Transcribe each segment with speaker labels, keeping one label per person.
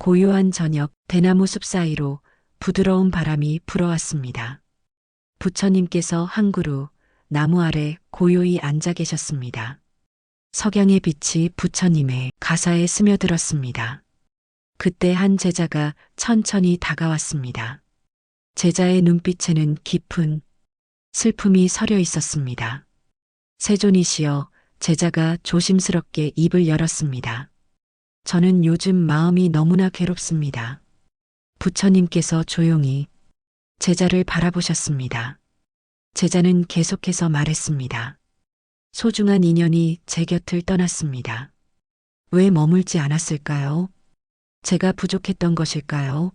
Speaker 1: 고요한 저녁 대나무 숲 사이로 부드러운 바람이 불어왔습니다. 부처님께서 한 그루 나무 아래 고요히 앉아 계셨습니다. 석양의 빛이 부처님의 가사에 스며들었습니다. 그때 한 제자가 천천히 다가왔습니다. 제자의 눈빛에는 깊은 슬픔이 서려 있었습니다. 세존이시여, 제자가 조심스럽게 입을 열었습니다. 저는 요즘 마음이 너무나 괴롭습니다. 부처님께서 조용히 제자를 바라보셨습니다. 제자는 계속해서 말했습니다. 소중한 인연이 제 곁을 떠났습니다. 왜 머물지 않았을까요? 제가 부족했던 것일까요?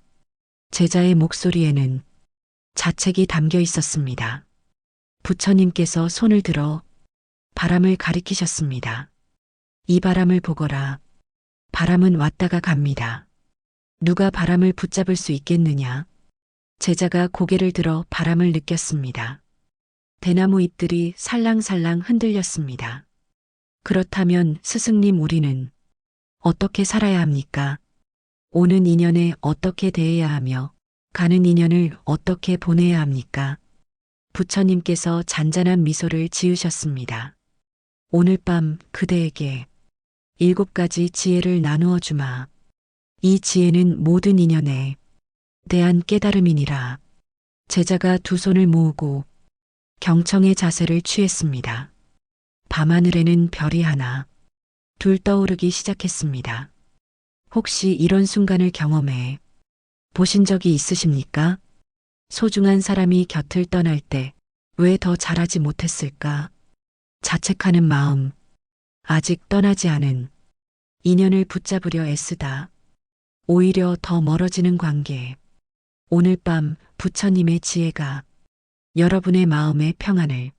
Speaker 1: 제자의 목소리에는 자책이 담겨 있었습니다. 부처님께서 손을 들어 바람을 가리키셨습니다. 이 바람을 보거라. 바람은 왔다가 갑니다. 누가 바람을 붙잡을 수 있겠느냐? 제자가 고개를 들어 바람을 느꼈습니다. 대나무 잎들이 살랑살랑 흔들렸습니다. 그렇다면 스승님, 우리는 어떻게 살아야 합니까? 오는 인연에 어떻게 대해야 하며 가는 인연을 어떻게 보내야 합니까? 부처님께서 잔잔한 미소를 지으셨습니다. 오늘 밤 그대에게 7가지 지혜를 나누어 주마. 이 지혜는 모든 인연에 대한 깨달음이니라. 제자가 두 손을 모으고 경청의 자세를 취했습니다. 밤하늘에는 별이 하나, 둘 떠오르기 시작했습니다. 혹시 이런 순간을 경험해 보신 적이 있으십니까? 소중한 사람이 곁을 떠날 때 왜 더 잘하지 못했을까? 자책하는 마음, 아직 떠나지 않은 인연을 붙잡으려 애쓰다. 오히려 더 멀어지는 관계. 오늘 밤 부처님의 지혜가 여러분의 마음의 평안을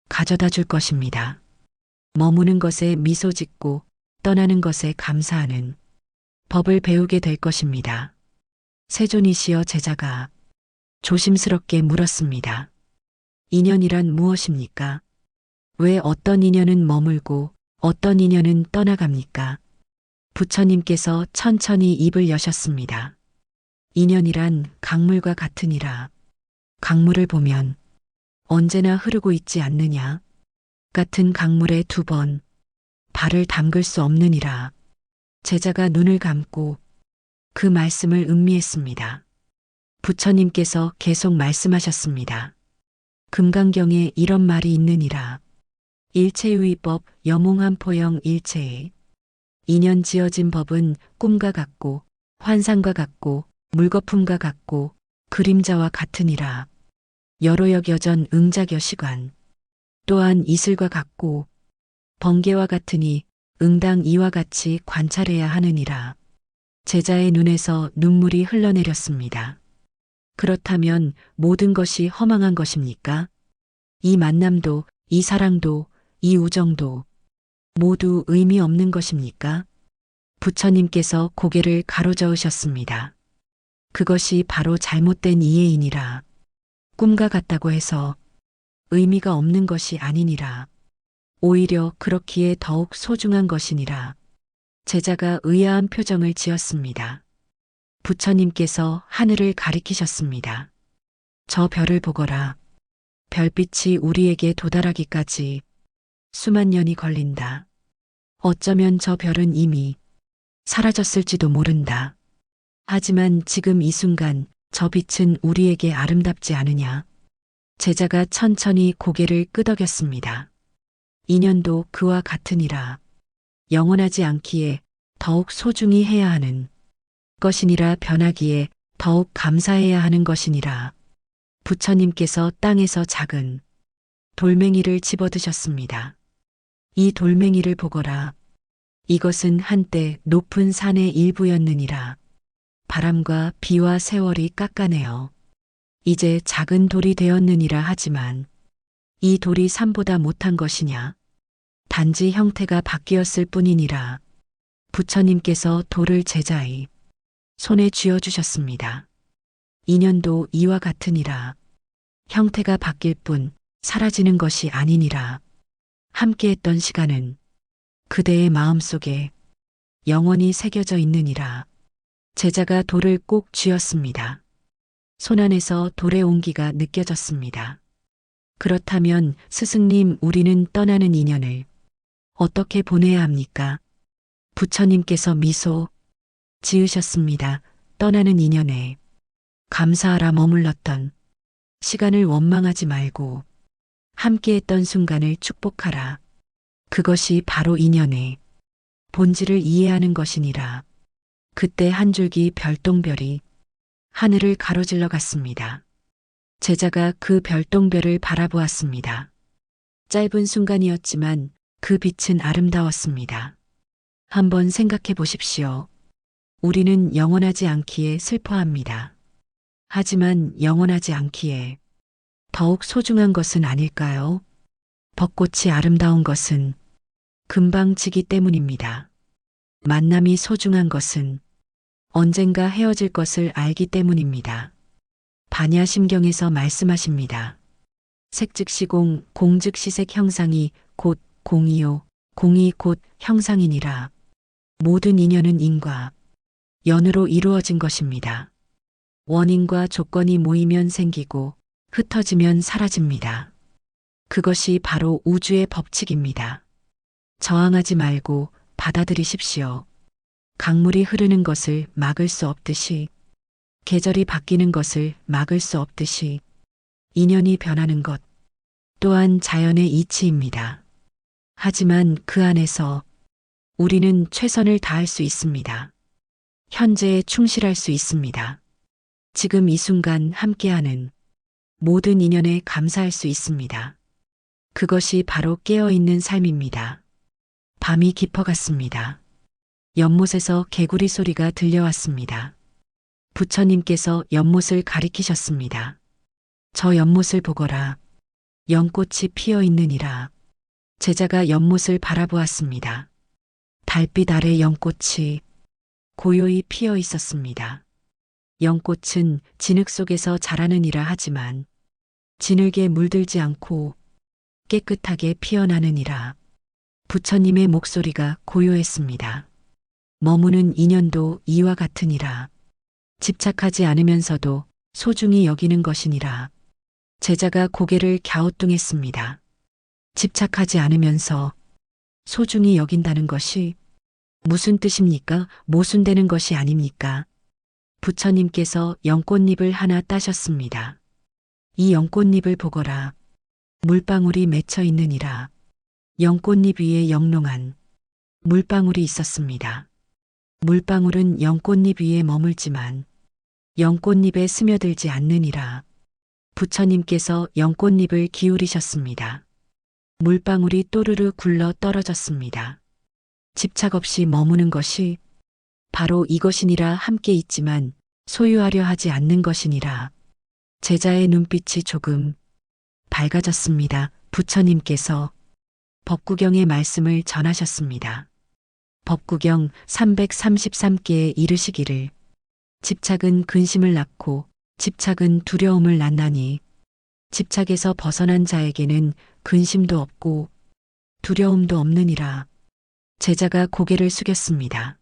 Speaker 1: 가져다 줄 것입니다. 머무는 것에 미소 짓고 떠나는 것에 감사하는 법을 배우게 될 것입니다. 세존이시여, 제자가 조심스럽게 물었습니다. 인연이란 무엇입니까? 왜 어떤 인연은 머물고 어떤 인연은 떠나갑니까? 부처님께서 천천히 입을 여셨습니다. 인연이란 강물과 같으니라. 강물을 보면 언제나 흐르고 있지 않느냐? 같은 강물에 2번 발을 담글 수 없느니라. 제자가 눈을 감고 그 말씀을 음미했습니다. 부처님께서 계속 말씀하셨습니다. 금강경에 이런 말이 있느니라. 일체유의법 여몽한 포영 일체에 인연 지어진 법은 꿈과 같고 환상과 같고 물거품과 같고 그림자와 같으니라. 여로역여전 응작여 시관 또한 이슬과 같고 번개와 같으니 응당 이와 같이 관찰해야 하느니라. 제자의 눈에서 눈물이 흘러내렸습니다. 그렇다면 모든 것이 허망한 것입니까? 이 만남도, 이 사랑도, 이 우정도 모두 의미 없는 것입니까? 부처님께서 고개를 가로저으셨습니다. 그것이 바로 잘못된 이해이니라. 꿈과 같다고 해서 의미가 없는 것이 아니니라. 오히려 그렇기에 더욱 소중한 것이니라. 제자가 의아한 표정을 지었습니다. 부처님께서 하늘을 가리키셨습니다. 저 별을 보거라. 별빛이 우리에게 도달하기까지 수만 년이 걸린다. 어쩌면 저 별은 이미 사라졌을지도 모른다. 하지만 지금 이 순간 저 빛은 우리에게 아름답지 않으냐? 제자가 천천히 고개를 끄덕였습니다. 인연도 그와 같으니라. 영원하지 않기에 더욱 소중히 해야 하는 것이니라. 변하기에 더욱 감사해야 하는 것이니라. 부처님께서 땅에서 작은 돌멩이를 집어드셨습니다. 이 돌멩이를 보거라. 이것은 한때 높은 산의 일부였느니라. 바람과 비와 세월이 깎아내어 이제 작은 돌이 되었느니라. 하지만 이 돌이 산보다 못한 것이냐? 단지 형태가 바뀌었을 뿐이니라. 부처님께서 돌을 제자의 손에 쥐어주셨습니다. 인연도 이와 같으니라. 형태가 바뀔 뿐 사라지는 것이 아니니라. 함께했던 시간은 그대의 마음속에 영원히 새겨져 있느니라. 제자가 돌을 꼭 쥐었습니다. 손안에서 돌의 온기가 느껴졌습니다. 그렇다면 스승님, 우리는 떠나는 인연을 어떻게 보내야 합니까? 부처님께서 미소 지으셨습니다. 떠나는 인연에 감사하라. 머물렀던 시간을 원망하지 말고 함께했던 순간을 축복하라. 그것이 바로 인연의 본질을 이해하는 것이니라. 그때 한 줄기 별똥별이 하늘을 가로질러 갔습니다. 제자가 그 별똥별을 바라보았습니다. 짧은 순간이었지만 그 빛은 아름다웠습니다. 한번 생각해 보십시오. 우리는 영원하지 않기에 슬퍼합니다. 하지만 영원하지 않기에 더욱 소중한 것은 아닐까요? 벚꽃이 아름다운 것은 금방 지기 때문입니다. 만남이 소중한 것은 언젠가 헤어질 것을 알기 때문입니다. 반야심경에서 말씀하십니다. 색즉시공, 공즉시색 형상이 곧 공이요, 공이 곧 형상이니라. 모든 인연은 인과 연으로 이루어진 것입니다. 원인과 조건이 모이면 생기고 흩어지면 사라집니다. 그것이 바로 우주의 법칙입니다. 저항하지 말고 받아들이십시오. 강물이 흐르는 것을 막을 수 없듯이, 계절이 바뀌는 것을 막을 수 없듯이, 인연이 변하는 것 또한 자연의 이치입니다. 하지만 그 안에서 우리는 최선을 다할 수 있습니다. 현재에 충실할 수 있습니다. 지금 이 순간 함께하는 모든 인연에 감사할 수 있습니다. 그것이 바로 깨어있는 삶입니다. 밤이 깊어갔습니다. 연못에서 개구리 소리가 들려왔습니다. 부처님께서 연못을 가리키셨습니다. 저 연못을 보거라. 연꽃이 피어 있느니라. 제자가 연못을 바라보았습니다. 달빛 아래 연꽃이 고요히 피어 있었습니다. 연꽃은 진흙 속에서 자라느니라 하지만 진흙에 물들지 않고 깨끗하게 피어나느니라. 부처님의 목소리가 고요했습니다. 머무는 인연도 이와 같으니라. 집착하지 않으면서도 소중히 여기는 것이니라. 제자가 고개를 갸우뚱했습니다. 집착하지 않으면서 소중히 여긴다는 것이 무슨 뜻입니까? 모순되는 것이 아닙니까? 부처님께서 연꽃잎을 하나 따셨습니다. 이 연꽃잎을 보거라. 물방울이 맺혀 있느니라. 연꽃잎 위에 영롱한 물방울이 있었습니다. 물방울은 연꽃잎 위에 머물지만 연꽃잎에 스며들지 않느니라. 부처님께서 연꽃잎을 기울이셨습니다. 물방울이 또르르 굴러 떨어졌습니다. 집착 없이 머무는 것이 바로 이것이니라. 함께 있지만 소유하려 하지 않는 것이니라. 제자의 눈빛이 조금 밝아졌습니다. 부처님께서 법구경의 말씀을 전하셨습니다. 법구경 333개에 이르시기를 집착은 근심을 낳고 집착은 두려움을 낳나니 집착에서 벗어난 자에게는 근심도 없고 두려움도 없느니라. 제자가 고개를 숙였습니다.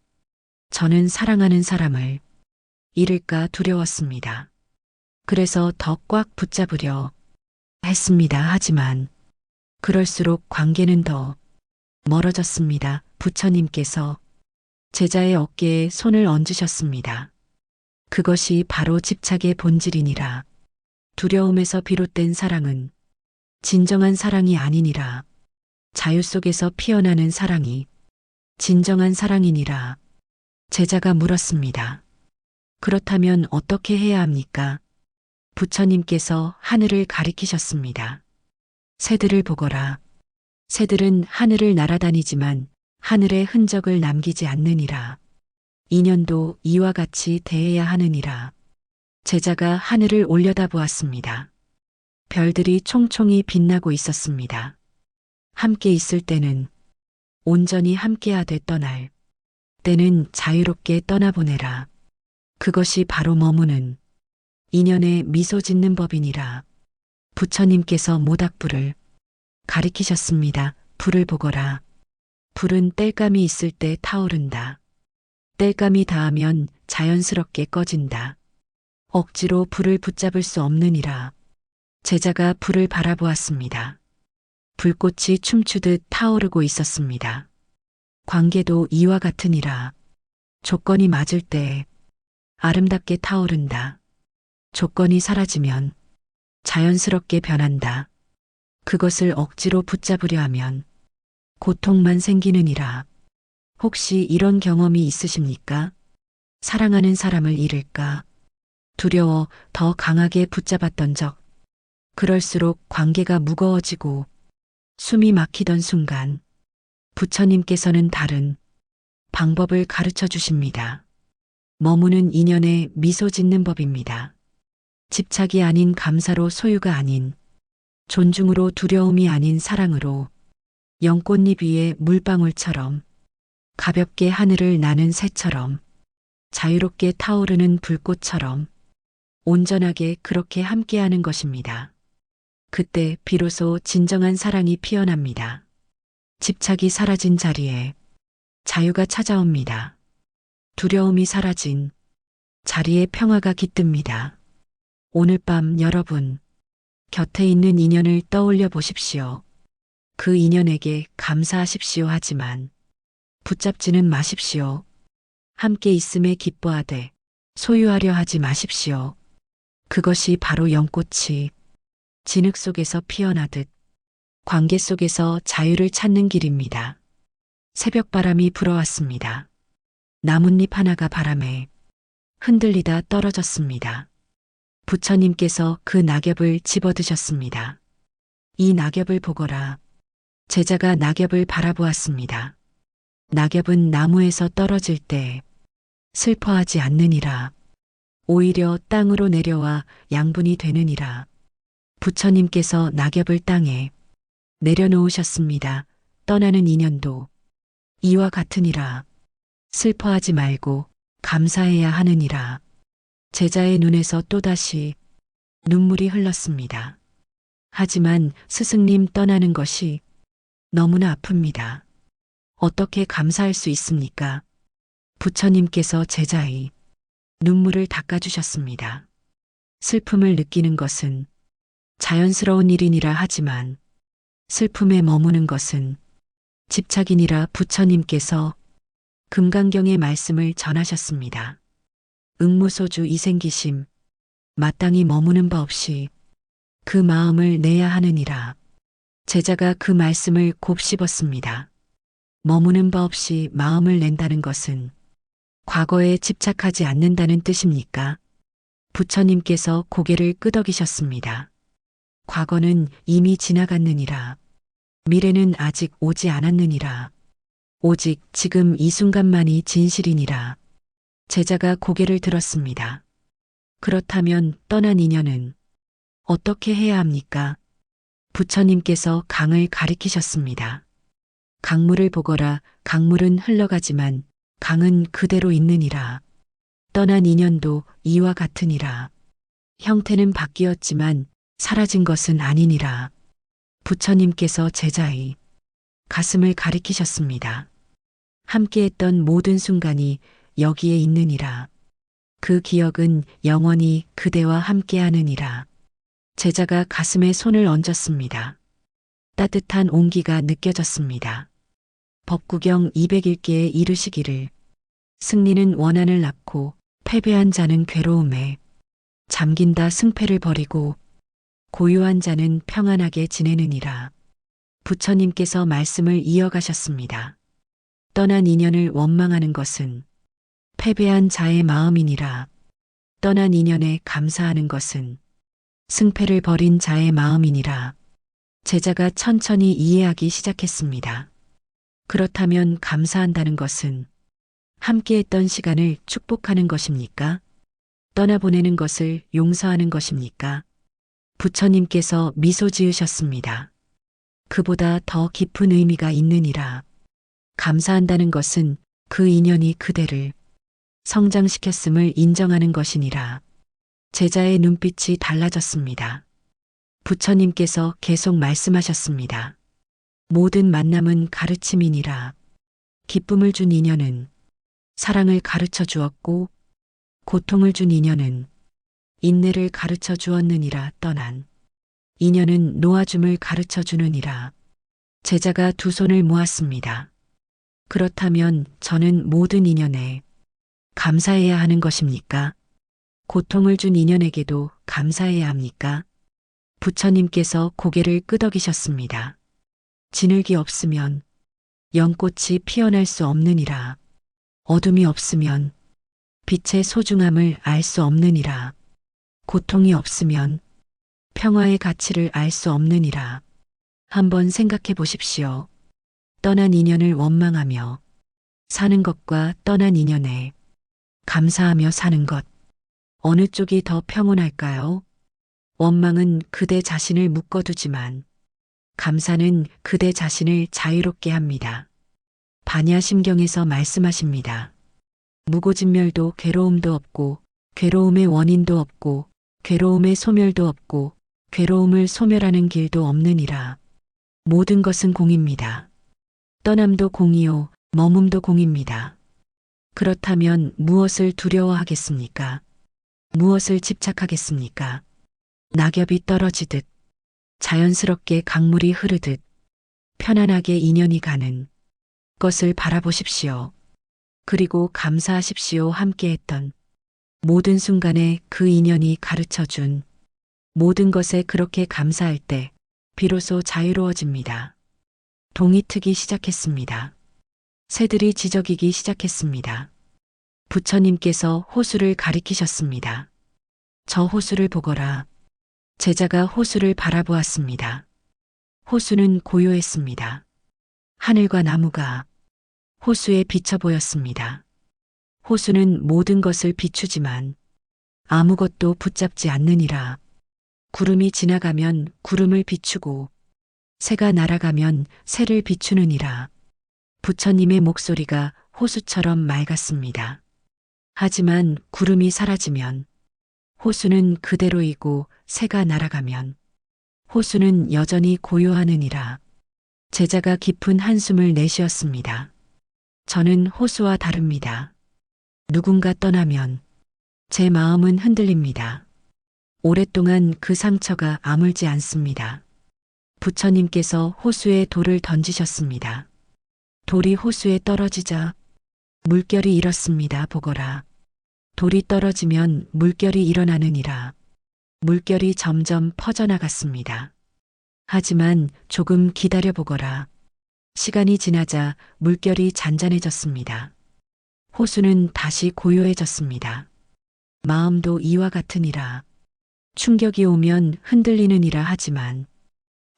Speaker 1: 저는 사랑하는 사람을 잃을까 두려웠습니다. 그래서 더 꽉 붙잡으려 했습니다. 하지만 그럴수록 관계는 더 멀어졌습니다. 부처님께서 제자의 어깨에 손을 얹으셨습니다. 그것이 바로 집착의 본질이니라. 두려움에서 비롯된 사랑은 진정한 사랑이 아니니라. 자유 속에서 피어나는 사랑이 진정한 사랑이니라. 제자가 물었습니다. 그렇다면 어떻게 해야 합니까? 부처님께서 하늘을 가리키셨습니다. 새들을 보거라. 새들은 하늘을 날아다니지만 하늘의 흔적을 남기지 않느니라. 인연도 이와 같이 대해야 하느니라. 제자가 하늘을 올려다보았습니다. 별들이 총총히 빛나고 있었습니다. 함께 있을 때는 온전히 함께하되 떠날 때는 자유롭게 떠나보내라. 그것이 바로 머무는 인연에 미소 짓는 법이니라. 부처님께서 모닥불을 가리키셨습니다. 불을 보거라. 불은 땔감이 있을 때 타오른다. 땔감이 닿으면 자연스럽게 꺼진다. 억지로 불을 붙잡을 수 없느니라. 제자가 불을 바라보았습니다. 불꽃이 춤추듯 타오르고 있었습니다. 관계도 이와 같으니라. 조건이 맞을 때 아름답게 타오른다. 조건이 사라지면 자연스럽게 변한다. 그것을 억지로 붙잡으려 하면 고통만 생기느니라. 혹시 이런 경험이 있으십니까? 사랑하는 사람을 잃을까? 두려워 더 강하게 붙잡았던 적. 그럴수록 관계가 무거워지고 숨이 막히던 순간 부처님께서는 다른 방법을 가르쳐 주십니다. 머무는 인연에 미소 짓는 법입니다. 집착이 아닌 감사로, 소유가 아닌 존중으로, 두려움이 아닌 사랑으로, 연꽃잎 위에 물방울처럼, 가볍게 하늘을 나는 새처럼, 자유롭게 타오르는 불꽃처럼, 온전하게 그렇게 함께하는 것입니다. 그때 비로소 진정한 사랑이 피어납니다. 집착이 사라진 자리에 자유가 찾아옵니다. 두려움이 사라진 자리에 평화가 깃듭니다. 오늘 밤 여러분, 곁에 있는 인연을 떠올려 보십시오. 그 인연에게 감사하십시오. 하지만 붙잡지는 마십시오. 함께 있음에 기뻐하되 소유하려 하지 마십시오. 그것이 바로 연꽃이 진흙 속에서 피어나듯 관계 속에서 자유를 찾는 길입니다. 새벽바람이 불어왔습니다. 나뭇잎 하나가 바람에 흔들리다 떨어졌습니다. 부처님께서 그 낙엽을 집어드셨습니다. 이 낙엽을 보거라. 제자가 낙엽을 바라보았습니다. 낙엽은 나무에서 떨어질 때 슬퍼하지 않느니라. 오히려 땅으로 내려와 양분이 되느니라. 부처님께서 낙엽을 땅에 내려놓으셨습니다. 떠나는 인연도 이와 같으니라. 슬퍼하지 말고 감사해야 하느니라. 제자의 눈에서 또다시 눈물이 흘렀습니다. 하지만 스승님 떠나는 것이 너무나 아픕니다. 어떻게 감사할 수 있습니까? 부처님께서 제자의 눈물을 닦아주셨습니다. 슬픔을 느끼는 것은 자연스러운 일이니라 하지만 슬픔에 머무는 것은 집착이니라. 부처님께서 금강경의 말씀을 전하셨습니다. 응무소주 이생기심, 마땅히 머무는 바 없이 그 마음을 내야 하느니라. 제자가 그 말씀을 곱씹었습니다. 머무는 바 없이 마음을 낸다는 것은 과거에 집착하지 않는다는 뜻입니까? 부처님께서 고개를 끄덕이셨습니다. 과거는 이미 지나갔느니라. 미래는 아직 오지 않았느니라. 오직 지금 이 순간만이 진실이니라. 제자가 고개를 들었습니다. 그렇다면 떠난 인연은 어떻게 해야 합니까? 부처님께서 강을 가리키셨습니다. 강물을 보거라. 강물은 흘러가지만 강은 그대로 있느니라. 떠난 인연도 이와 같으니라. 형태는 바뀌었지만 사라진 것은 아니니라. 부처님께서 제자의 가슴을 가리키셨습니다. 함께했던 모든 순간이 여기에 있느니라. 그 기억은 영원히 그대와 함께하느니라. 제자가 가슴에 손을 얹었습니다. 따뜻한 온기가 느껴졌습니다. 법구경 201개에 이르시기를 승리는 원한을 낳고 패배한 자는 괴로움에 잠긴다. 승패를 버리고 고요한 자는 평안하게 지내느니라. 부처님께서 말씀을 이어가셨습니다. 떠난 인연을 원망하는 것은 패배한 자의 마음이니라. 떠난 인연에 감사하는 것은 승패를 버린 자의 마음이니라. 제자가 천천히 이해하기 시작했습니다. 그렇다면 감사한다는 것은 함께했던 시간을 축복하는 것입니까? 떠나보내는 것을 용서하는 것입니까? 부처님께서 미소 지으셨습니다. 그보다 더 깊은 의미가 있느니라. 감사한다는 것은 그 인연이 그대를 성장시켰음을 인정하는 것이니라. 제자의 눈빛이 달라졌습니다. 부처님께서 계속 말씀하셨습니다. 모든 만남은 가르침이니라. 기쁨을 준 인연은 사랑을 가르쳐 주었고 고통을 준 인연은 인내를 가르쳐 주었느니라. 떠난 인연은 놓아줌을 가르쳐 주느니라. 제자가 두 손을 모았습니다. 그렇다면 저는 모든 인연에 감사해야 하는 것입니까? 고통을 준 인연에게도 감사해야 합니까? 부처님께서 고개를 끄덕이셨습니다. 진흙이 없으면 연꽃이 피어날 수 없느니라. 어둠이 없으면 빛의 소중함을 알 수 없느니라. 고통이 없으면 평화의 가치를 알 수 없느니라. 한번 생각해 보십시오. 떠난 인연을 원망하며 사는 것과 떠난 인연에 감사하며 사는 것. 어느 쪽이 더 평온할까요? 원망은 그대 자신을 묶어두지만 감사는 그대 자신을 자유롭게 합니다. 반야심경에서 말씀하십니다. 무고진멸도 괴로움도 없고 괴로움의 원인도 없고 괴로움의 소멸도 없고 괴로움을 소멸하는 길도 없느니라. 모든 것은 공입니다. 떠남도 공이요 머뭅도 공입니다. 그렇다면 무엇을 두려워하겠습니까? 무엇을 집착하겠습니까? 낙엽이 떨어지듯 자연스럽게 강물이 흐르듯 편안하게 인연이 가는 것을 바라보십시오. 그리고 감사하십시오. 함께했던 모든 순간에 그 인연이 가르쳐준 모든 것에 그렇게 감사할 때 비로소 자유로워집니다. 동이 트기 시작했습니다. 새들이 지저귀기 시작했습니다. 부처님께서 호수를 가리키셨습니다. 저 호수를 보거라. 제자가 호수를 바라보았습니다. 호수는 고요했습니다. 하늘과 나무가 호수에 비쳐 보였습니다. 호수는 모든 것을 비추지만 아무것도 붙잡지 않느니라. 구름이 지나가면 구름을 비추고 새가 날아가면 새를 비추느니라. 부처님의 목소리가 호수처럼 맑았습니다. 하지만 구름이 사라지면 호수는 그대로이고 새가 날아가면 호수는 여전히 고요하느니라. 제자가 깊은 한숨을 내쉬었습니다. 저는 호수와 다릅니다. 누군가 떠나면 제 마음은 흔들립니다. 오랫동안 그 상처가 아물지 않습니다. 부처님께서 호수에 돌을 던지셨습니다. 돌이 호수에 떨어지자 물결이 일었습니다. 보거라. 돌이 떨어지면 물결이 일어나느니라. 물결이 점점 퍼져나갔습니다. 하지만 조금 기다려 보거라. 시간이 지나자 물결이 잔잔해졌습니다. 호수는 다시 고요해졌습니다. 마음도 이와 같으니라. 충격이 오면 흔들리느니라. 하지만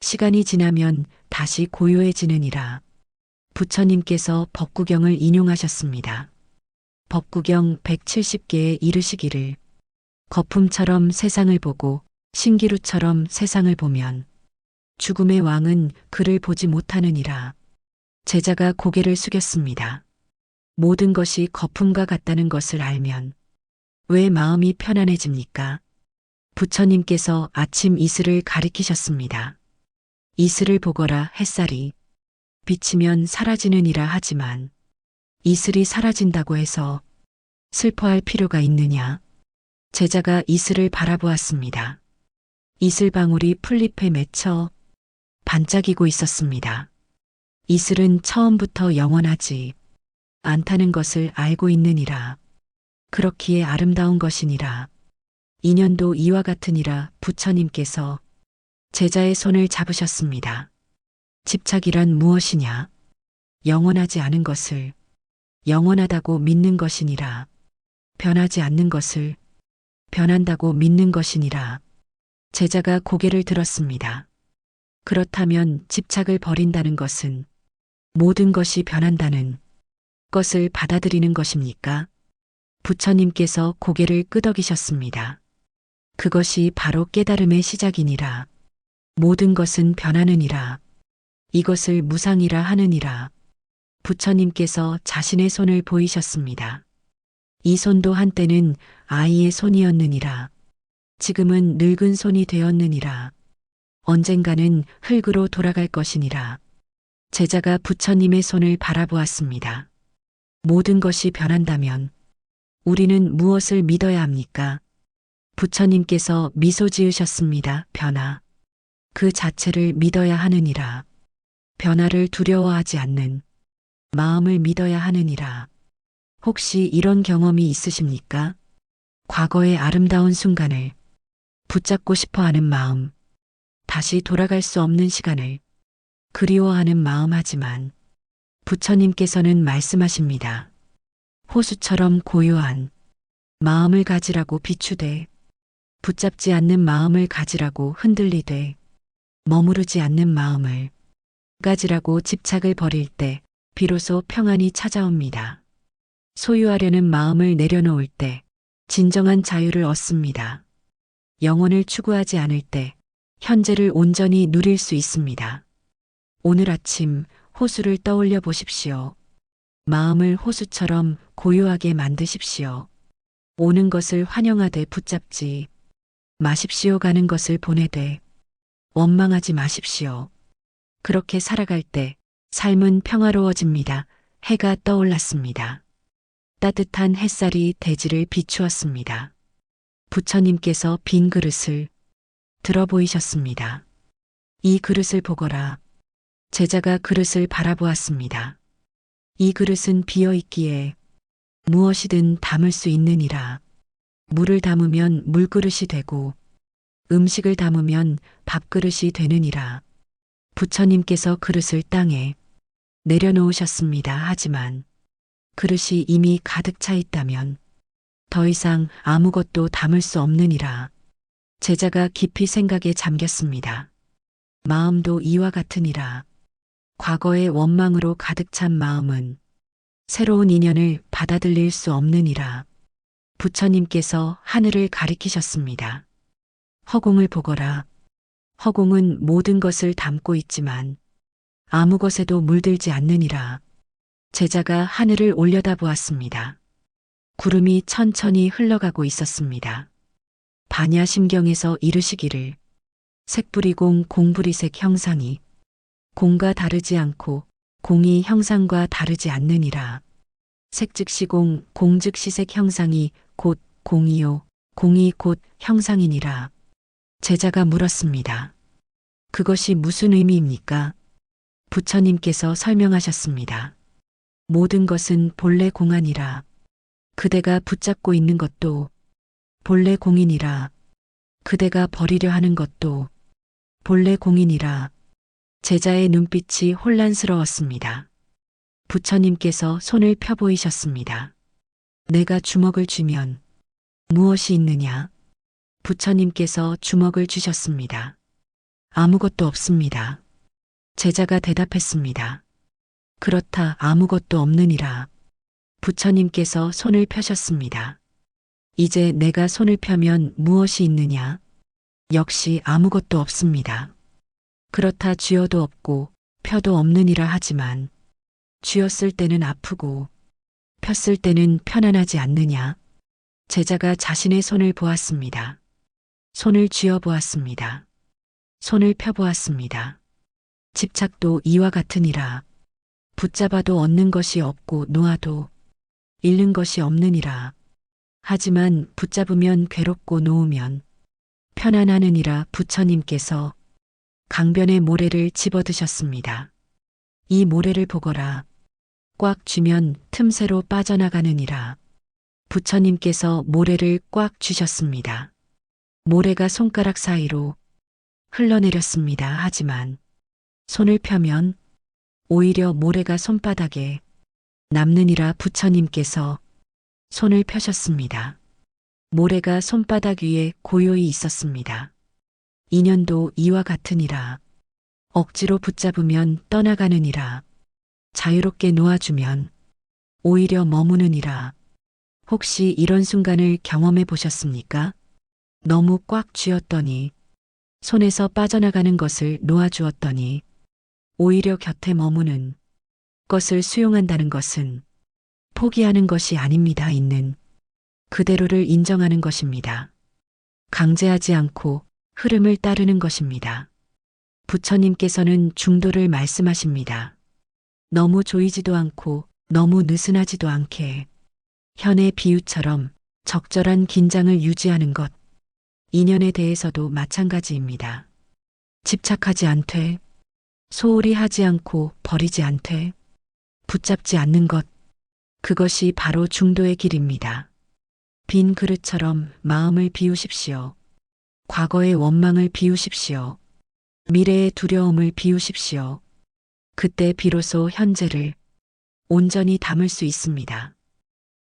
Speaker 1: 시간이 지나면 다시 고요해지느니라. 부처님께서 법구경을 인용하셨습니다. 법구경 170개에 이르시기를 거품처럼 세상을 보고 신기루처럼 세상을 보면 죽음의 왕은 그를 보지 못하느니라. 제자가 고개를 숙였습니다. 모든 것이 거품과 같다는 것을 알면 왜 마음이 편안해집니까? 부처님께서 아침 이슬을 가리키셨습니다. 이슬을 보거라. 햇살이 비치면 사라지느니라. 하지만 이슬이 사라진다고 해서 슬퍼할 필요가 있느냐? 제자가 이슬을 바라보았습니다. 이슬방울이 풀잎에 맺혀 반짝이고 있었습니다. 이슬은 처음부터 영원하지 않다는 것을 알고 있느니라. 그렇기에 아름다운 것이니라. 인연도 이와 같으니라. 부처님께서 제자의 손을 잡으셨습니다. 집착이란 무엇이냐? 영원하지 않은 것을 영원하다고 믿는 것이니라. 변하지 않는 것을 변한다고 믿는 것이니라. 제자가 고개를 들었습니다. 그렇다면 집착을 버린다는 것은 모든 것이 변한다는 것을 받아들이는 것입니까? 부처님께서 고개를 끄덕이셨습니다. 그것이 바로 깨달음의 시작이니라. 모든 것은 변하느니라. 이것을 무상이라 하느니라. 부처님께서 자신의 손을 보이셨습니다. 이 손도 한때는 아이의 손이었느니라. 지금은 늙은 손이 되었느니라. 언젠가는 흙으로 돌아갈 것이니라. 제자가 부처님의 손을 바라보았습니다. 모든 것이 변한다면 우리는 무엇을 믿어야 합니까? 부처님께서 미소 지으셨습니다. 변화. 그 자체를 믿어야 하느니라. 변화를 두려워하지 않는 마음을 믿어야 하느니라. 혹시 이런 경험이 있으십니까? 과거의 아름다운 순간을 붙잡고 싶어 하는 마음, 다시 돌아갈 수 없는 시간을 그리워하는 마음 하지만 부처님께서는 말씀하십니다. 호수처럼 고요한 마음을 가지라고 비추되 붙잡지 않는 마음을 가지라고 흔들리되 머무르지 않는 마음을 가지라고 집착을 버릴 때 비로소 평안이 찾아옵니다. 소유하려는 마음을 내려놓을 때 진정한 자유를 얻습니다. 영혼을 추구하지 않을 때 현재를 온전히 누릴 수 있습니다. 오늘 아침 호수를 떠올려 보십시오. 마음을 호수처럼 고요하게 만드십시오. 오는 것을 환영하되 붙잡지 마십시오. 가는 것을 보내되 원망하지 마십시오. 그렇게 살아갈 때 삶은 평화로워집니다. 해가 떠올랐습니다. 따뜻한 햇살이 대지를 비추었습니다. 부처님께서 빈 그릇을 들어 보이셨습니다. 이 그릇을 보거라. 제자가 그릇을 바라보았습니다. 이 그릇은 비어 있기에 무엇이든 담을 수 있느니라. 물을 담으면 물그릇이 되고 음식을 담으면 밥그릇이 되느니라. 부처님께서 그릇을 땅에 내려놓으셨습니다. 하지만 그릇이 이미 가득 차 있다면 더 이상 아무것도 담을 수 없느니라. 제자가 깊이 생각에 잠겼습니다. 마음도 이와 같으니라. 과거의 원망으로 가득 찬 마음은 새로운 인연을 받아들일 수 없느니라. 부처님께서 하늘을 가리키셨습니다. 허공을 보거라. 허공은 모든 것을 담고 있지만 아무 것에도 물들지 않느니라. 제자가 하늘을 올려다보았습니다. 구름이 천천히 흘러가고 있었습니다. 반야심경에서 이르시기를 색불이공 공불이색 형상이 공과 다르지 않고 공이 형상과 다르지 않느니라. 색즉시공 공즉시색 형상이 곧 공이요 공이 곧 형상이니라. 제자가 물었습니다. 그것이 무슨 의미입니까? 부처님께서 설명하셨습니다. 모든 것은 본래 공아니라. 그대가 붙잡고 있는 것도 본래 공이니라. 그대가 버리려 하는 것도 본래 공이니라. 제자의 눈빛이 혼란스러웠습니다. 부처님께서 손을 펴 보이셨습니다. 내가 주먹을 주면 무엇이 있느냐? 부처님께서 주먹을 주셨습니다. 아무것도 없습니다. 제자가 대답했습니다. 그렇다 아무것도 없느니라. 부처님께서 손을 펴셨습니다. 이제 내가 손을 펴면 무엇이 있느냐? 역시 아무것도 없습니다. 그렇다 쥐어도 없고 펴도 없느니라. 하지만 쥐었을 때는 아프고 폈을 때는 편안하지 않느냐? 제자가 자신의 손을 보았습니다. 손을 쥐어 보았습니다. 손을 펴 보았습니다. 집착도 이와 같으니라. 붙잡아도 얻는 것이 없고 놓아도 잃는 것이 없느니라. 하지만 붙잡으면 괴롭고 놓으면 편안하느니라. 부처님께서 강변의 모래를 집어드셨습니다. 이 모래를 보거라. 꽉 쥐면 틈새로 빠져나가느니라. 부처님께서 모래를 꽉 쥐셨습니다. 모래가 손가락 사이로 흘러내렸습니다. 하지만 손을 펴면 오히려 모래가 손바닥에 남느니라. 부처님께서 손을 펴셨습니다. 모래가 손바닥 위에 고요히 있었습니다. 인연도 이와 같으니라. 억지로 붙잡으면 떠나가느니라. 자유롭게 놓아주면 오히려 머무느니라. 혹시 이런 순간을 경험해 보셨습니까? 너무 꽉 쥐었더니 손에서 빠져나가는 것을 놓아주었더니 오히려 곁에 머무는 것을 수용한다는 것은 포기하는 것이 아닙니다. 있는 그대로를 인정하는 것입니다. 강제하지 않고 흐름을 따르는 것입니다. 부처님께서는 중도를 말씀하십니다. 너무 조이지도 않고 너무 느슨하지도 않게 현의 비유처럼 적절한 긴장을 유지하는 것. 인연에 대해서도 마찬가지입니다. 집착하지 않되, 소홀히 하지 않고 버리지 않되, 붙잡지 않는 것. 그것이 바로 중도의 길입니다. 빈 그릇처럼 마음을 비우십시오. 과거의 원망을 비우십시오. 미래의 두려움을 비우십시오. 그때 비로소 현재를 온전히 담을 수 있습니다.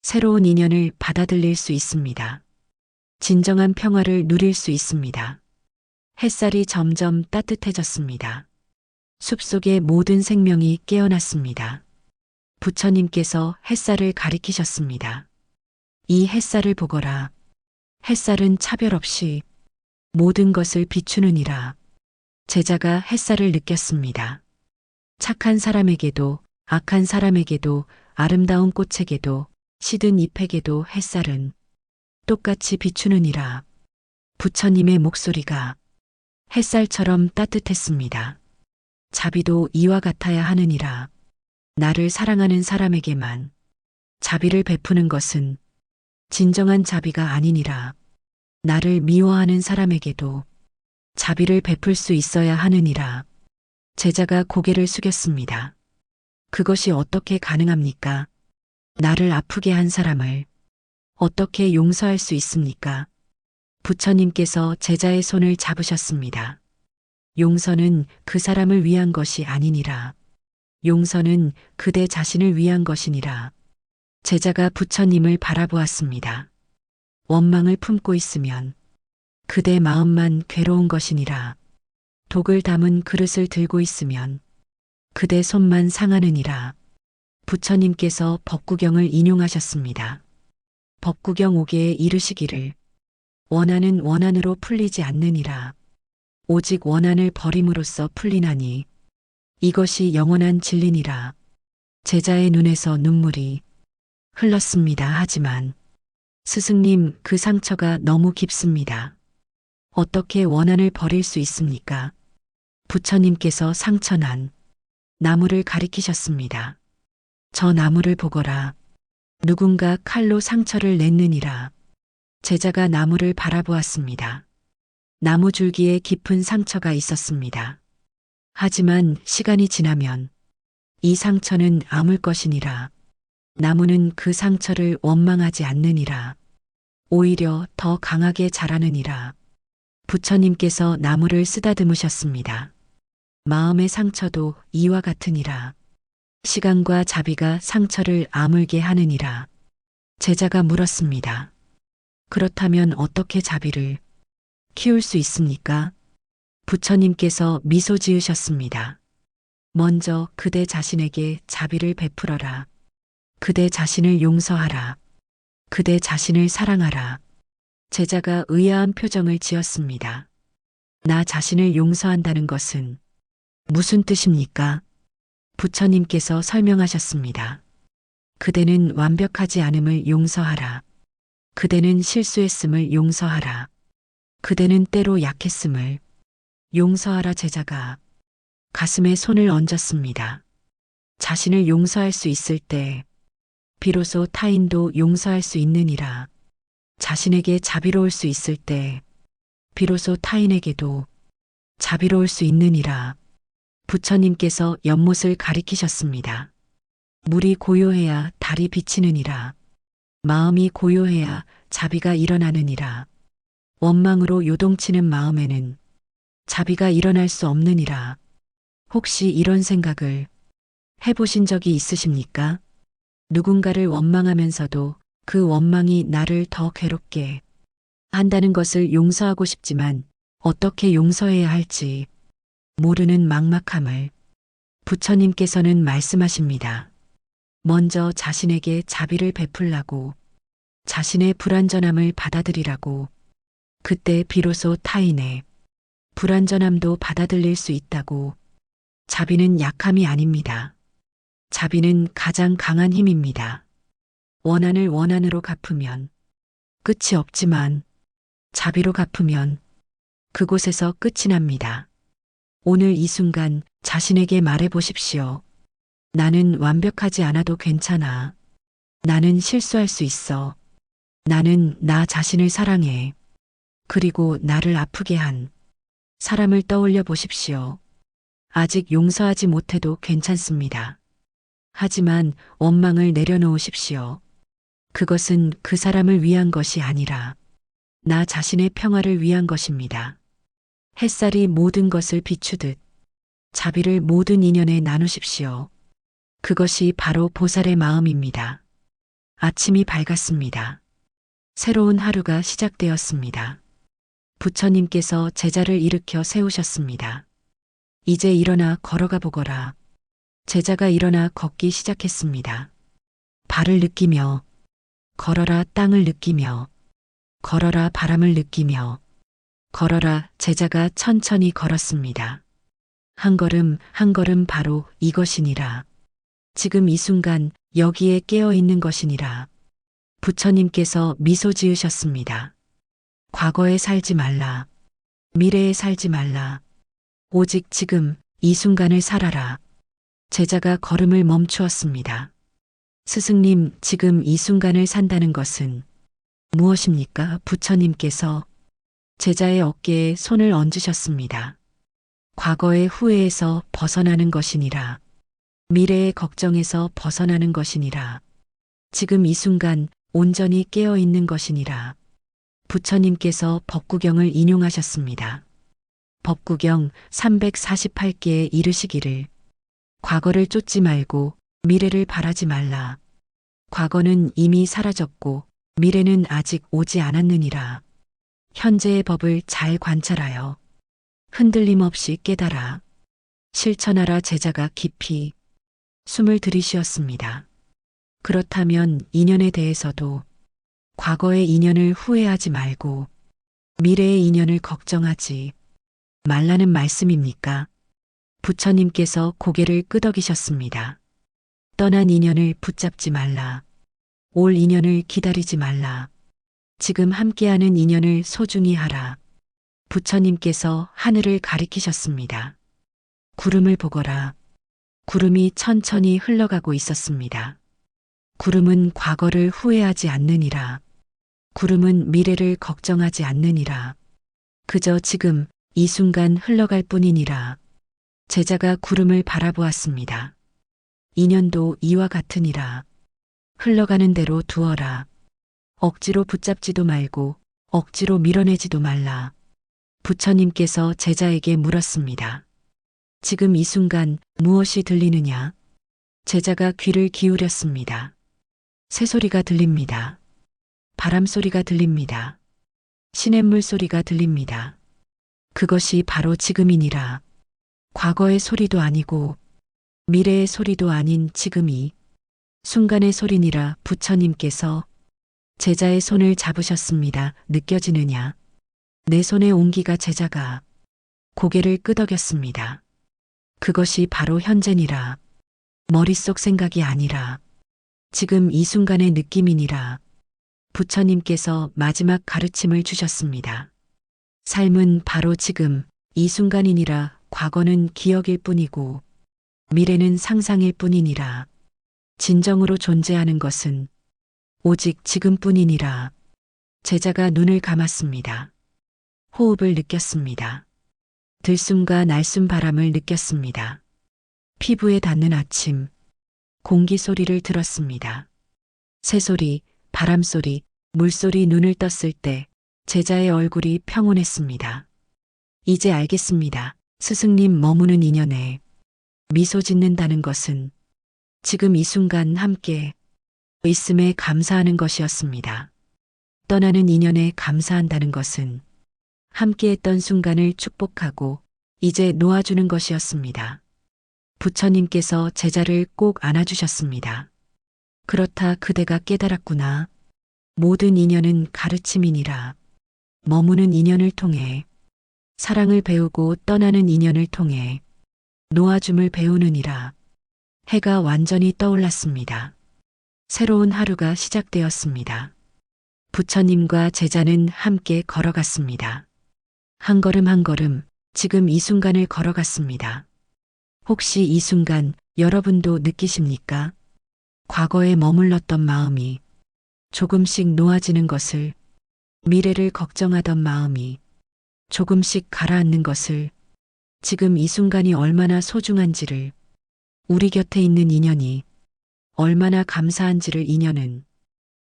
Speaker 1: 새로운 인연을 받아들일 수 있습니다. 진정한 평화를 누릴 수 있습니다. 햇살이 점점 따뜻해졌습니다. 숲속의 모든 생명이 깨어났습니다. 부처님께서 햇살을 가리키셨습니다. 이 햇살을 보거라. 햇살은 차별 없이 모든 것을 비추느니라. 제자가 햇살을 느꼈습니다. 착한 사람에게도 악한 사람에게도 아름다운 꽃에게도 시든 잎에게도 햇살은 똑같이 비추느니라. 부처님의 목소리가 햇살처럼 따뜻했습니다. 자비도 이와 같아야 하느니라. 나를 사랑하는 사람에게만 자비를 베푸는 것은 진정한 자비가 아니니라. 나를 미워하는 사람에게도 자비를 베풀 수 있어야 하느니라. 제자가 고개를 숙였습니다. 그것이 어떻게 가능합니까? 나를 아프게 한 사람을 어떻게 용서할 수 있습니까? 부처님께서 제자의 손을 잡으셨습니다. 용서는 그 사람을 위한 것이 아니니라. 용서는 그대 자신을 위한 것이니라. 제자가 부처님을 바라보았습니다. 원망을 품고 있으면 그대 마음만 괴로운 것이니라. 독을 담은 그릇을 들고 있으면 그대 손만 상하느니라. 부처님께서 법구경을 인용하셨습니다. 법구경 5개에 이르시기를 원한은 원한으로 풀리지 않느니라. 오직 원한을 버림으로써 풀리나니 이것이 영원한 진리니라. 제자의 눈에서 눈물이 흘렀습니다. 하지만 스승님, 그 상처가 너무 깊습니다. 어떻게 원한을 버릴 수 있습니까? 부처님께서 상처난 나무를 가리키셨습니다. 저 나무를 보거라. 누군가 칼로 상처를 냈느니라. 제자가 나무를 바라보았습니다. 나무 줄기에 깊은 상처가 있었습니다. 하지만 시간이 지나면 이 상처는 아물 것이니라. 나무는 그 상처를 원망하지 않느니라. 오히려 더 강하게 자라느니라. 부처님께서 나무를 쓰다듬으셨습니다. 마음의 상처도 이와 같으니라. 시간과 자비가 상처를 아물게 하느니라. 제자가 물었습니다. 그렇다면 어떻게 자비를 키울 수 있습니까? 부처님께서 미소 지으셨습니다. 먼저 그대 자신에게 자비를 베풀어라. 그대 자신을 용서하라. 그대 자신을 사랑하라. 제자가 의아한 표정을 지었습니다. 나 자신을 용서한다는 것은 무슨 뜻입니까? 부처님께서 설명하셨습니다. 그대는 완벽하지 않음을 용서하라. 그대는 실수했음을 용서하라. 그대는 때로 약했음을 용서하라. 제자가 가슴에 손을 얹었습니다. 자신을 용서할 수 있을 때 비로소 타인도 용서할 수 있느니라. 자신에게 자비로울 수 있을 때 비로소 타인에게도 자비로울 수 있느니라. 부처님께서 연못을 가리키셨습니다. 물이 고요해야 달이 비치느니라. 마음이 고요해야 자비가 일어나느니라. 원망으로 요동치는 마음에는 자비가 일어날 수 없느니라. 혹시 이런 생각을 해보신 적이 있으십니까? 누군가를 원망하면서도 그 원망이 나를 더 괴롭게 한다는 것을 용서하고 싶지만 어떻게 용서해야 할지 모르는 막막함을 부처님께서는 말씀하십니다. 먼저 자신에게 자비를 베풀라고, 자신의 불완전함을 받아들이라고, 그때 비로소 타인의 불완전함도 받아들일 수 있다고. 자비는 약함이 아닙니다. 자비는 가장 강한 힘입니다. 원한을 원한으로 갚으면 끝이 없지만 자비로 갚으면 그곳에서 끝이 납니다. 오늘 이 순간 자신에게 말해 보십시오. 나는 완벽하지 않아도 괜찮아. 나는 실수할 수 있어. 나는 나 자신을 사랑해. 그리고 나를 아프게 한 사람을 떠올려 보십시오. 아직 용서하지 못해도 괜찮습니다. 하지만 원망을 내려놓으십시오. 그것은 그 사람을 위한 것이 아니라 나 자신의 평화를 위한 것입니다. 햇살이 모든 것을 비추듯 자비를 모든 인연에 나누십시오. 그것이 바로 보살의 마음입니다. 아침이 밝았습니다. 새로운 하루가 시작되었습니다. 부처님께서 제자를 일으켜 세우셨습니다. 이제 일어나 걸어가 보거라. 제자가 일어나 걷기 시작했습니다. 발을 느끼며 걸어라 땅을 느끼며 걸어라 바람을 느끼며 걸어라 제자가 천천히 걸었습니다. 한 걸음 한 걸음 바로 이것이니라. 지금 이 순간 여기에 깨어 있는 것이니라. 부처님께서 미소 지으셨습니다. 과거에 살지 말라. 미래에 살지 말라. 오직 지금 이 순간을 살아라. 제자가 걸음을 멈추었습니다. 스승님, 지금 이 순간을 산다는 것은 무엇입니까? 부처님께서 제자의 어깨에 손을 얹으셨습니다. 과거의 후회에서 벗어나는 것이니라. 미래의 걱정에서 벗어나는 것이니라. 지금 이 순간 온전히 깨어 있는 것이니라. 부처님께서 법구경을 인용하셨습니다. 법구경 348개에 이르시기를 과거를 쫓지 말고 미래를 바라지 말라. 과거는 이미 사라졌고 미래는 아직 오지 않았느니라. 현재의 법을 잘 관찰하여 흔들림 없이 깨달아 실천하라. 제자가 깊이 숨을 들이쉬었습니다. 그렇다면 인연에 대해서도 과거의 인연을 후회하지 말고 미래의 인연을 걱정하지 말라는 말씀입니까? 부처님께서 고개를 끄덕이셨습니다. 떠난 인연을 붙잡지 말라. 올 인연을 기다리지 말라. 지금 함께하는 인연을 소중히 하라. 부처님께서 하늘을 가리키셨습니다. 구름을 보거라. 구름이 천천히 흘러가고 있었습니다. 구름은 과거를 후회하지 않느니라. 구름은 미래를 걱정하지 않느니라. 그저 지금 이 순간 흘러갈 뿐이니라. 제자가 구름을 바라보았습니다. 인연도 이와 같으니라. 흘러가는 대로 두어라. 억지로 붙잡지도 말고 억지로 밀어내지도 말라. 부처님께서 제자에게 물었습니다. 지금 이 순간 무엇이 들리느냐? 제자가 귀를 기울였습니다. 새소리가 들립니다. 바람 소리가 들립니다. 시냇물 소리가 들립니다. 그것이 바로 지금이니라. 과거의 소리도 아니고 미래의 소리도 아닌 지금이 순간의 소리니라. 부처님께서 제자의 손을 잡으셨습니다. 느껴지느냐? 내 손의 온기가. 제자가 고개를 끄덕였습니다. 그것이 바로 현재니라. 머릿속 생각이 아니라 지금 이 순간의 느낌이니라. 부처님께서 마지막 가르침을 주셨습니다. 삶은 바로 지금 이 순간이니라. 과거는 기억일 뿐이고 미래는 상상일 뿐이니라. 진정으로 존재하는 것은 오직 지금뿐이니라. 제자가 눈을 감았습니다. 호흡을 느꼈습니다. 들숨과 날숨 바람을 느꼈습니다. 피부에 닿는 아침, 공기 소리를 들었습니다. 새소리, 바람소리, 물소리. 눈을 떴을 때 제자의 얼굴이 평온했습니다. 이제 알겠습니다. 스승님, 머무는 인연에 미소 짓는다는 것은 지금 이 순간 함께 있음에 감사하는 것이었습니다. 떠나는 인연에 감사한다는 것은 함께했던 순간을 축복하고 이제 놓아주는 것이었습니다. 부처님께서 제자를 꼭 안아주셨습니다. 그렇다, 그대가 깨달았구나. 모든 인연은 가르침이니라. 머무는 인연을 통해 사랑을 배우고 떠나는 인연을 통해 놓아줌을 배우느니라. 해가 완전히 떠올랐습니다. 새로운 하루가 시작되었습니다. 부처님과 제자는 함께 걸어갔습니다. 한 걸음 한 걸음 지금 이 순간을 걸어갔습니다. 혹시 이 순간 여러분도 느끼십니까? 과거에 머물렀던 마음이 조금씩 놓아지는 것을, 미래를 걱정하던 마음이 조금씩 가라앉는 것을, 지금 이 순간이 얼마나 소중한지를, 우리 곁에 있는 인연이 얼마나 감사한지를 인연은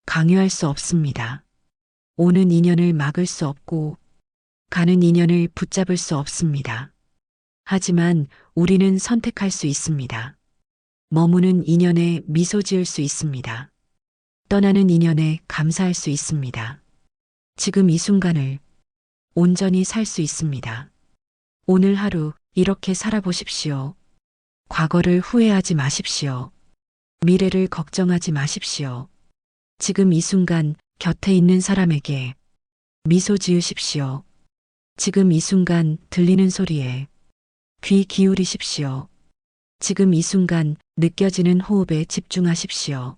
Speaker 1: 강요할 수 없습니다. 오는 인연을 막을 수 없고 가는 인연을 붙잡을 수 없습니다. 하지만 우리는 선택할 수 있습니다. 머무는 인연에 미소 지을 수 있습니다. 떠나는 인연에 감사할 수 있습니다. 지금 이 순간을 온전히 살 수 있습니다. 오늘 하루 이렇게 살아보십시오. 과거를 후회하지 마십시오. 미래를 걱정하지 마십시오. 지금 이 순간 곁에 있는 사람에게 미소 지으십시오. 지금 이 순간 들리는 소리에 귀 기울이십시오. 지금 이 순간 느껴지는 호흡에 집중하십시오.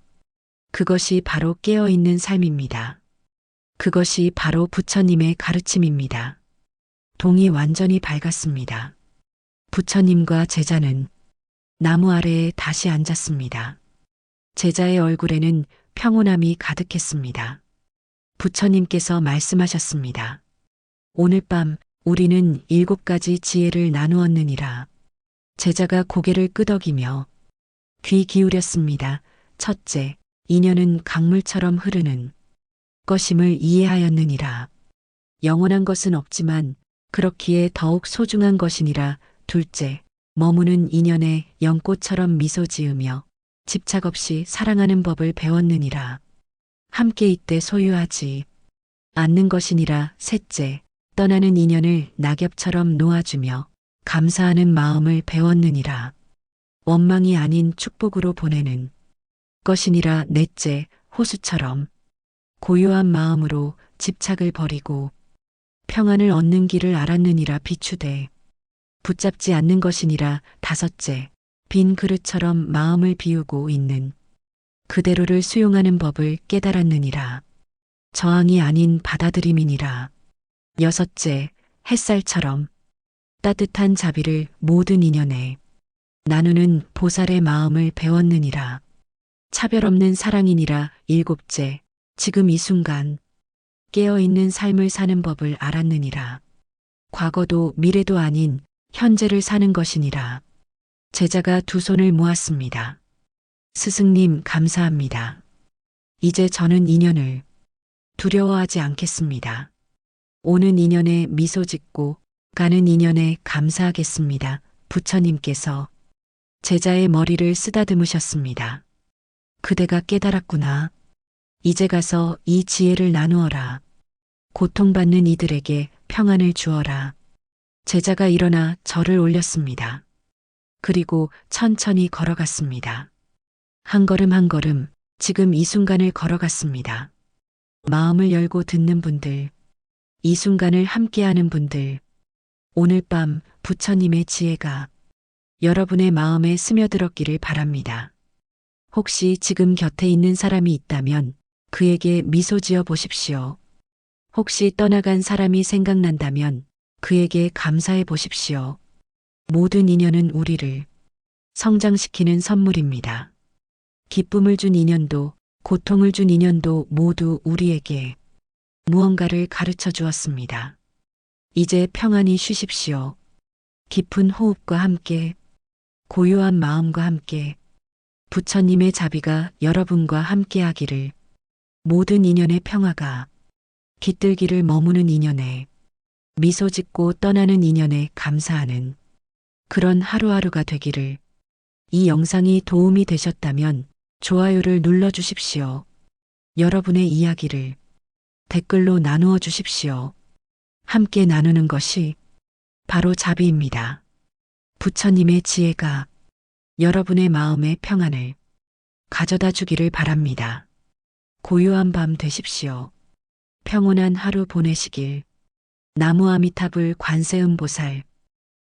Speaker 1: 그것이 바로 깨어있는 삶입니다. 그것이 바로 부처님의 가르침입니다. 동이 완전히 밝았습니다. 부처님과 제자는 나무 아래에 다시 앉았습니다. 제자의 얼굴에는 평온함이 가득했습니다. 부처님께서 말씀하셨습니다. 오늘 밤 우리는 7가지 지혜를 나누었느니라. 제자가 고개를 끄덕이며 귀 기울였습니다. 첫째, 인연은 강물처럼 흐르는 것임을 이해하였느니라. 영원한 것은 없지만 그렇기에 더욱 소중한 것이니라. 둘째, 머무는 인연에 연꽃처럼 미소 지으며 집착 없이 사랑하는 법을 배웠느니라. 함께 있되 소유하지 않는 것이니라. 셋째, 떠나는 인연을 낙엽처럼 놓아주며 감사하는 마음을 배웠느니라. 원망이 아닌 축복으로 보내는 것이니라. 넷째, 호수처럼 고요한 마음으로 집착을 버리고 평안을 얻는 길을 알았느니라. 비추되 붙잡지 않는 것이니라. 다섯째, 빈 그릇처럼 마음을 비우고 있는 그대로를 수용하는 법을 깨달았느니라. 저항이 아닌 받아들임이니라. 여섯째, 햇살처럼 따뜻한 자비를 모든 인연에 나누는 보살의 마음을 배웠느니라. 차별 없는 사랑이니라. 일곱째, 지금 이 순간 깨어있는 삶을 사는 법을 알았느니라. 과거도 미래도 아닌 현재를 사는 것이니라. 제자가 두 손을 모았습니다. 스승님 감사합니다. 이제 저는 인연을 두려워하지 않겠습니다. 오는 인연에 미소 짓고 가는 인연에 감사하겠습니다. 부처님께서 제자의 머리를 쓰다듬으셨습니다. 그대가 깨달았구나. 이제 가서 이 지혜를 나누어라. 고통받는 이들에게 평안을 주어라. 제자가 일어나 절을 올렸습니다. 그리고 천천히 걸어갔습니다. 한 걸음 한 걸음 지금 이 순간을 걸어갔습니다. 마음을 열고 듣는 분들, 이 순간을 함께하는 분들, 오늘 밤 부처님의 지혜가 여러분의 마음에 스며들었기를 바랍니다. 혹시 지금 곁에 있는 사람이 있다면 그에게 미소 지어 보십시오. 혹시 떠나간 사람이 생각난다면 그에게 감사해 보십시오. 모든 인연은 우리를 성장시키는 선물입니다. 기쁨을 준 인연도 고통을 준 인연도 모두 우리에게 무언가를 가르쳐 주었습니다. 이제 평안히 쉬십시오. 깊은 호흡과 함께, 고요한 마음과 함께 부처님의 자비가 여러분과 함께 하기를, 모든 인연의 평화가 깃들기를, 머무는 인연에 미소 짓고 떠나는 인연에 감사하는 그런 하루하루가 되기를. 이 영상이 도움이 되셨다면 좋아요를 눌러주십시오. 여러분의 이야기를 댓글로 나누어 주십시오. 함께 나누는 것이 바로 자비입니다. 부처님의 지혜가 여러분의 마음의 평안을 가져다 주기를 바랍니다. 고요한 밤 되십시오. 평온한 하루 보내시길. 나무 아미타불 관세음보살